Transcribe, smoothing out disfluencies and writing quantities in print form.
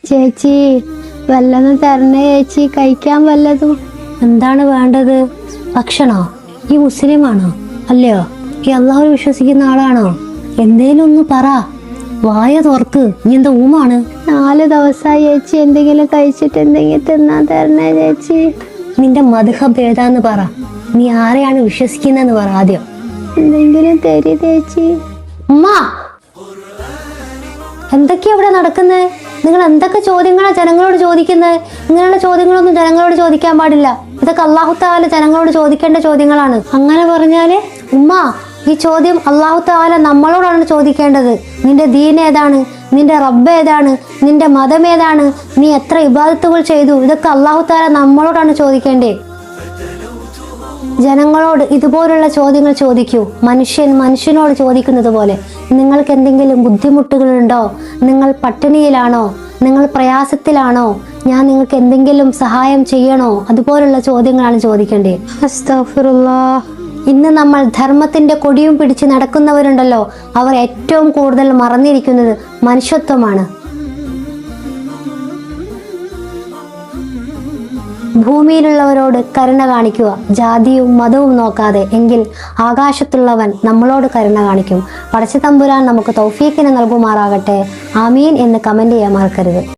ചേച്ചി വല്ലതും തരണേ ചേച്ചി, കഴിക്കാൻ വല്ലതും. എന്താണ് വേണ്ടത്? ഭക്ഷണോ? ഈ മുസ്ലിമാണോ? അല്ലയോ? ഈ അള്ളാഹു വിശ്വസിക്കുന്ന ആളാണോ? എന്തേലും ഒന്ന് പറ, വായ തുറക്ക്. നീ എന്താ ഊമാണ്? 4 ദിവസമായി ചേച്ചി, എന്തെങ്കിലും കഴിച്ചിട്ട് എന്തെങ്കിലും തിന്നാൻ തരണേ ചേച്ചി. നിന്റെ മദ്ഹബ് ഏതാന്ന് പറ. നീ ആരെയാണ് വിശ്വസിക്കുന്നതെന്ന് പറ ആദ്യം. എന്തെങ്കിലും തരി ചേച്ചി. ഉമ്മ, എന്തൊക്കെയാ ഇവിടെ നടക്കുന്നത്? നിങ്ങൾ എന്തൊക്കെ ചോദ്യങ്ങളാണ് ജനങ്ങളോട് ചോദിക്കുന്നത്? ഇങ്ങനെയുള്ള ചോദ്യങ്ങളൊന്നും ജനങ്ങളോട് ചോദിക്കാൻ പാടില്ല. ഇതൊക്കെ അള്ളാഹു തആല ജനങ്ങളോട് ചോദിക്കേണ്ട ചോദ്യങ്ങളാണ്. അങ്ങനെ പറഞ്ഞാല് ഉമ്മ, ഈ ചോദ്യം അള്ളാഹു തആല നമ്മളോടാണ് ചോദിക്കേണ്ടത്. നിന്റെ ദീൻ ഏതാണ്? നിന്റെ റബ്ബ് ഏതാണ്? നിന്റെ മതം ഏതാണ്? നീ എത്ര ഇബാദത്തുകൾ ചെയ്തു? ഇതൊക്കെ അള്ളാഹു തആല നമ്മളോടാണ് ചോദിക്കേണ്ടേ. ജനങ്ങളോട് ഇതുപോലുള്ള ചോദ്യങ്ങൾ ചോദിക്കൂ. മനുഷ്യനോട് ചോദിക്കുന്നത് പോലെ. നിങ്ങൾക്ക് എന്തെങ്കിലും ബുദ്ധിമുട്ടുകളുണ്ടോ? നിങ്ങൾ പട്ടിണിയിലാണോ? നിങ്ങൾ പ്രയാസത്തിലാണോ? ഞാൻ നിങ്ങൾക്ക് എന്തെങ്കിലും സഹായം ചെയ്യണോ? അതുപോലുള്ള ചോദ്യങ്ങളാണ് ചോദിക്കേണ്ടത്. അസ്തഗ്ഫിറുല്ലാഹ്. ഇന്ന് നമ്മൾ ധർമ്മത്തിന്റെ കൊടിയും പിടിച്ച് നടക്കുന്നവരുണ്ടല്ലോ, അവർ ഏറ്റവും കൂടുതൽ മറന്നിരിക്കുന്നത് മനുഷ്യത്വമാണ്. ഭൂമിയിലുള്ളവരോട് കരുണ കാണിക്കുക, ജാതിയും മതവും നോക്കാതെ. എങ്കിൽ ആകാശത്തുള്ളവൻ നമ്മളോട് കരുണ കാണിക്കും. പടച്ച തമ്പുരാൻ നമുക്ക് തൗഫീഖിനെ നൽകുമാറാകട്ടെ. ആമീൻ എന്ന് കമന്റ് ചെയ്യാൻ മറക്കരുത്.